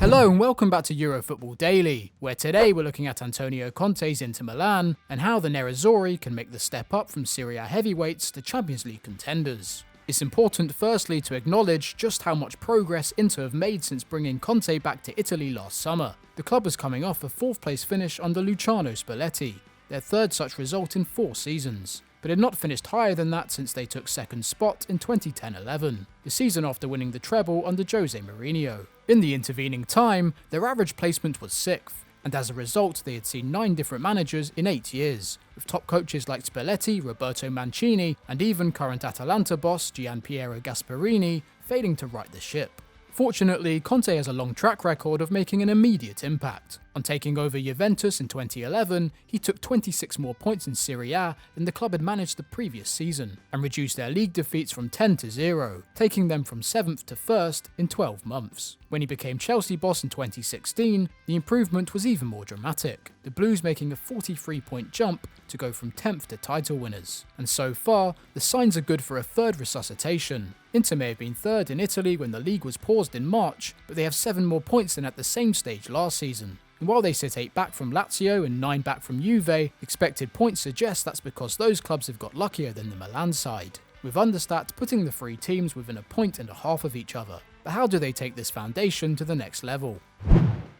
Hello and welcome back to Eurofootball Daily, where today we're looking at Antonio Conte's Inter Milan and how the Nerazzurri can make the step up from Serie A heavyweights to Champions League contenders. It's important firstly to acknowledge just how much progress Inter have made since bringing Conte back to Italy last summer. The club is coming off a 4th place finish under Luciano Spalletti, their 3rd such result in 4 seasons, but had not finished higher than that since they took 2nd spot in 2010-11, the season after winning the treble under Jose Mourinho. In the intervening time, their average placement was 6th, and as a result they had seen 9 different managers in 8 years, with top coaches like Spalletti, Roberto Mancini, and even current Atalanta boss Gianpiero Gasperini failing to right the ship. Fortunately, Conte has a long track record of making an immediate impact. On taking over Juventus in 2011, he took 26 more points in Serie A than the club had managed the previous season, and reduced their league defeats from 10 to 0, taking them from 7th to 1st in 12 months. When he became Chelsea boss in 2016, the improvement was even more dramatic, the Blues making a 43-point jump to go from 10th to title winners. And so far, the signs are good for a 3rd resuscitation. Inter may have been 3rd in Italy when the league was paused in March, but they have 7 more points than at the same stage last season. And while they sit 8 back from Lazio and 9 back from Juve, expected points suggest that's because those clubs have got luckier than the Milan side, with Understat putting the 3 teams within a 1.5 points of each other. But how do they take this foundation to the next level?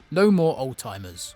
No more old-timers.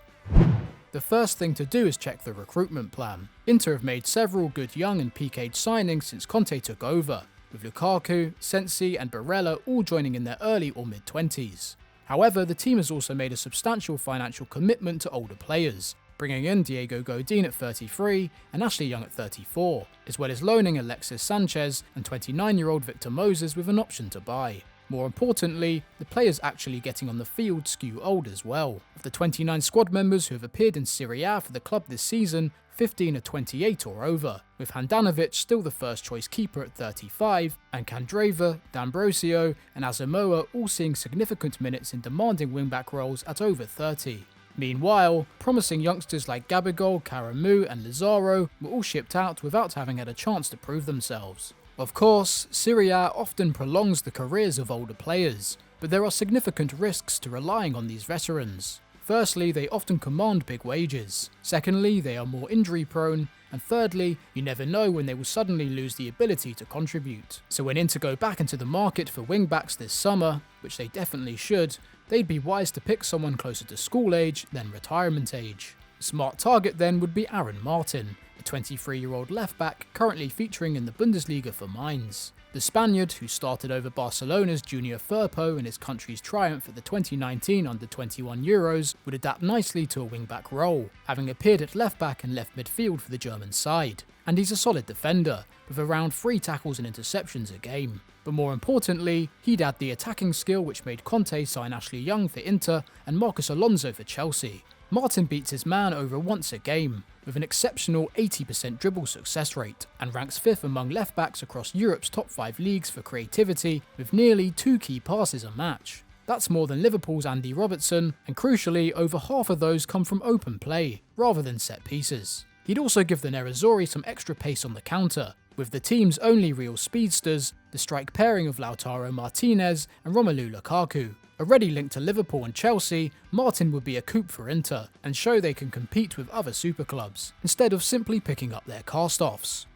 The first thing to do is check the recruitment plan. Inter have made several good young and peak-age signings since Conte took over, with Lukaku, Sensi and Barella all joining in their early or mid-20s. However, the team has also made a substantial financial commitment to older players, bringing in Diego Godin at 33 and Ashley Young at 34, as well as loaning Alexis Sanchez and 29-year-old Victor Moses with an option to buy. More importantly, the players actually getting on the field skew old as well. Of the 29 squad members who have appeared in Serie A for the club this season, 15 are 28 or over, with Handanovic still the first choice keeper at 35, and Candreva, D'Ambrosio and Asamoah all seeing significant minutes in demanding wingback roles at over 30. Meanwhile, promising youngsters like Gabigol, Karamu and Lazaro were all shipped out without having had a chance to prove themselves. Of course, Serie A often prolongs the careers of older players, but there are significant risks to relying on these veterans. Firstly, they often command big wages. Secondly, they are more injury prone. And thirdly, you never know when they will suddenly lose the ability to contribute. So when Inter go back into the market for wingbacks this summer, which they definitely should, they'd be wise to pick someone closer to school age than retirement age. A smart target then would be Aaron Martin, a 23-year-old left-back currently featuring in the Bundesliga for Mainz. The Spaniard, who started over Barcelona's Junior Firpo in his country's triumph at the 2019 Under-21 Euros, would adapt nicely to a wing-back role, having appeared at left-back and left midfield for the German side. And he's a solid defender, with around 3 tackles and interceptions a game. But more importantly, he'd add the attacking skill which made Conte sign Ashley Young for Inter and Marcos Alonso for Chelsea. Martin beats his man over once a game, with an exceptional 80% dribble success rate, and ranks 5th among left-backs across Europe's top 5 leagues for creativity, with nearly 2 key passes a match. That's more than Liverpool's Andy Robertson, and crucially, over half of those come from open play, rather than set pieces. He'd also give the Nerazzurri some extra pace on the counter, with the team's only real speedsters, the strike pairing of Lautaro Martinez and Romelu Lukaku. Already linked to Liverpool and Chelsea, Martin would be a coup for Inter and show they can compete with other super clubs, instead of simply picking up their cast-offs.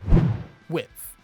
Width.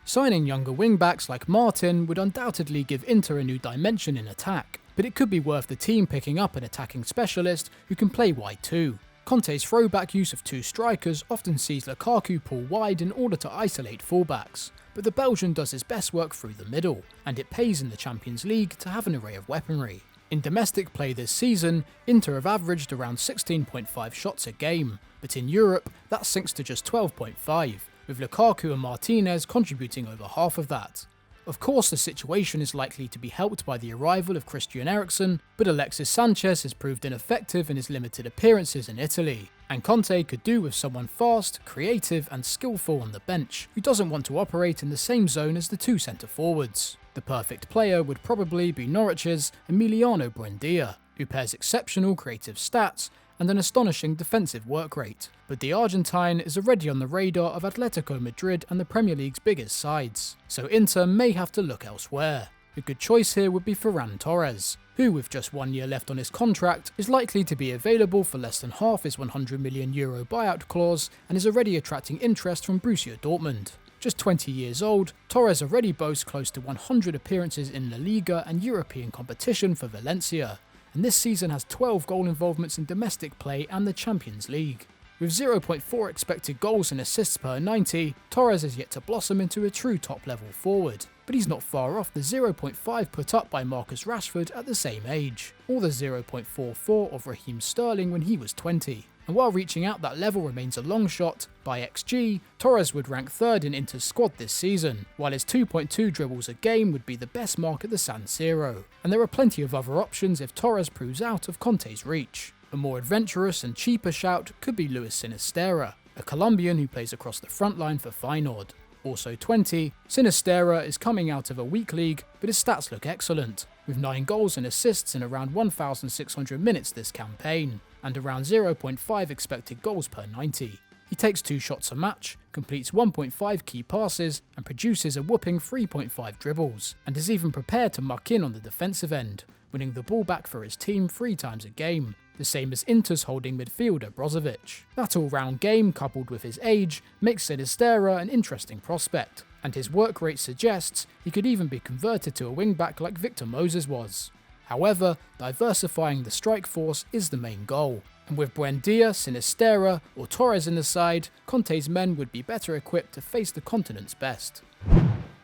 Signing younger wingbacks like Martin would undoubtedly give Inter a new dimension in attack, but it could be worth the team picking up an attacking specialist who can play wide too. Conte's throwback use of 2 strikers often sees Lukaku pull wide in order to isolate fullbacks, but the Belgian does his best work through the middle, and it pays in the Champions League to have an array of weaponry. In domestic play this season, Inter have averaged around 16.5 shots a game, but in Europe that sinks to just 12.5, with Lukaku and Martinez contributing over half of that. Of course, the situation is likely to be helped by the arrival of Christian Eriksen, but Alexis Sanchez has proved ineffective in his limited appearances in Italy, and Conte could do with someone fast, creative and skillful on the bench, who doesn't want to operate in the same zone as the 2 centre-forwards. The perfect player would probably be Norwich's Emiliano Buendia, who pairs exceptional creative stats and an astonishing defensive work rate, but the Argentine is already on the radar of Atletico Madrid and the Premier League's biggest sides, so Inter may have to look elsewhere. A good choice here would be Ferran Torres, who with just 1 year left on his contract is likely to be available for less than half his €100 million buyout clause and is already attracting interest from Borussia Dortmund. Just 20 years old, Torres already boasts close to 100 appearances in La Liga and European competition for Valencia, and this season has 12 goal involvements in domestic play and the Champions League. With 0.4 expected goals and assists per 90, Torres has yet to blossom into a true top-level forward, but he's not far off the 0.5 put up by Marcus Rashford at the same age, or the 0.44 of Raheem Sterling when he was 20. And while reaching out that level remains a long shot, by XG, Torres would rank third in Inter's squad this season, while his 2.2 dribbles a game would be the best mark at the San Siro. And there are plenty of other options if Torres proves out of Conte's reach. A more adventurous and cheaper shout could be Luis Sinisterra, a Colombian who plays across the front line for Feyenoord. Also 20, Sinisterra is coming out of a weak league, but his stats look excellent, with 9 goals and assists in around 1,600 minutes this campaign, and around 0.5 expected goals per 90. He takes 2 shots a match, completes 1.5 key passes, and produces a whopping 3.5 dribbles, and is even prepared to muck in on the defensive end, winning the ball back for his team 3 times a game, the same as Inter's holding midfielder Brozovic. That all-round game, coupled with his age, makes Sinisterra an interesting prospect, and his work rate suggests he could even be converted to a wing-back like Victor Moses was. However, diversifying the strike force is the main goal, and with Buendia, Sinisterra or Torres in the side, Conte's men would be better equipped to face the continent's best.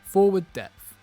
Forward depth.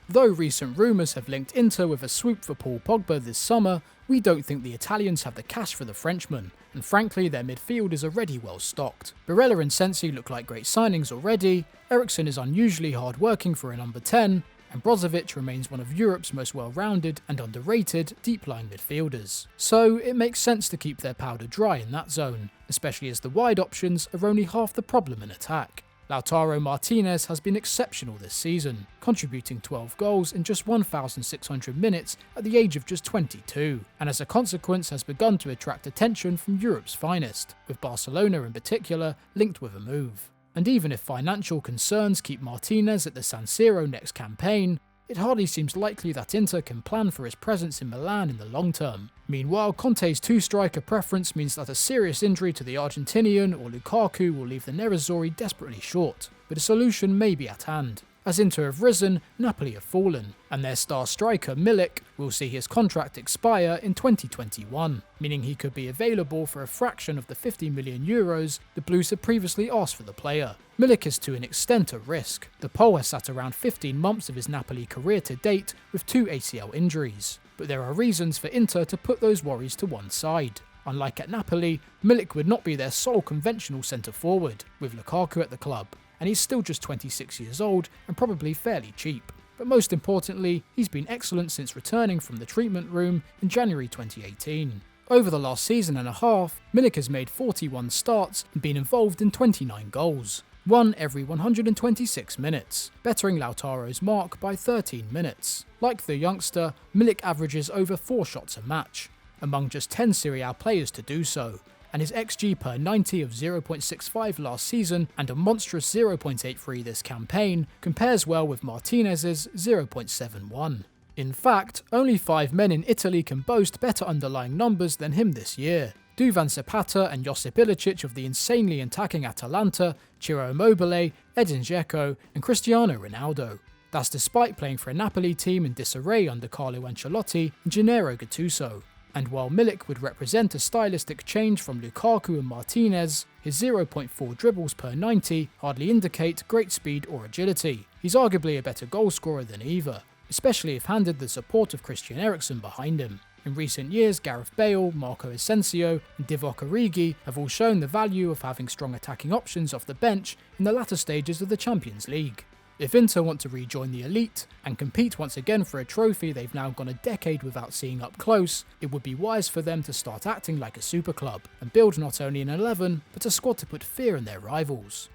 Though recent rumours have linked Inter with a swoop for Paul Pogba this summer, we don't think the Italians have the cash for the Frenchman, and frankly their midfield is already well stocked. Barella and Sensi look like great signings already, Eriksen is unusually hard working for a number 10, and Brozovic remains one of Europe's most well-rounded and underrated deep-lying midfielders. So it makes sense to keep their powder dry in that zone, especially as the wide options are only half the problem in attack. Lautaro Martinez has been exceptional this season, contributing 12 goals in just 1,600 minutes at the age of just 22, and as a consequence has begun to attract attention from Europe's finest, with Barcelona in particular linked with a move. And even if financial concerns keep Martinez at the San Siro next campaign, it hardly seems likely that Inter can plan for his presence in Milan in the long term. Meanwhile, Conte's 2-striker preference means that a serious injury to the Argentinian or Lukaku will leave the Nerazzurri desperately short, but a solution may be at hand. As Inter have risen, Napoli have fallen, and their star striker Milik will see his contract expire in 2021, meaning he could be available for a fraction of the €50 million the Blues had previously asked for the player. Milik is to an extent a risk. The Pole has sat around 15 months of his Napoli career to date with 2 ACL injuries, but there are reasons for Inter to put those worries to one side. Unlike at Napoli, Milik would not be their sole conventional centre-forward, with Lukaku at the club, and he's still just 26 years old and probably fairly cheap. But most importantly, he's been excellent since returning from the treatment room in January 2018. Over the last season and a half, Milik has made 41 starts and been involved in 29 goals, 1 every 126 minutes, bettering Lautaro's mark by 13 minutes. Like the youngster, Milik averages over 4 shots a match, among just 10 Serie A players to do so, and his XG per 90 of 0.65 last season and a monstrous 0.83 this campaign compares well with Martinez's 0.71. In fact, only 5 men in Italy can boast better underlying numbers than him this year. Duvan Zapata and Josip Ilicic of the insanely attacking Atalanta, Ciro Immobile, Edin Dzeko and Cristiano Ronaldo. That's despite playing for a Napoli team in disarray under Carlo Ancelotti and Gennaro Gattuso. And while Milik would represent a stylistic change from Lukaku and Martinez, his 0.4 dribbles per 90 hardly indicate great speed or agility. He's arguably a better goalscorer than either, especially if handed the support of Christian Eriksen behind him. In recent years, Gareth Bale, Marco Asensio and Divock Origi have all shown the value of having strong attacking options off the bench in the latter stages of the Champions League. If Inter want to rejoin the elite and compete once again for a trophy they've now gone a decade without seeing up close, it would be wise for them to start acting like a super club and build not only an 11, but a squad to put fear in their rivals.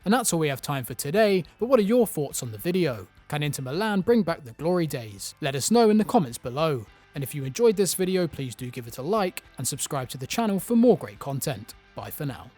And that's all we have time for today, but what are your thoughts on the video? Can Inter Milan bring back the glory days? Let us know in the comments below. And if you enjoyed this video, please do give it a like and subscribe to the channel for more great content. Bye for now.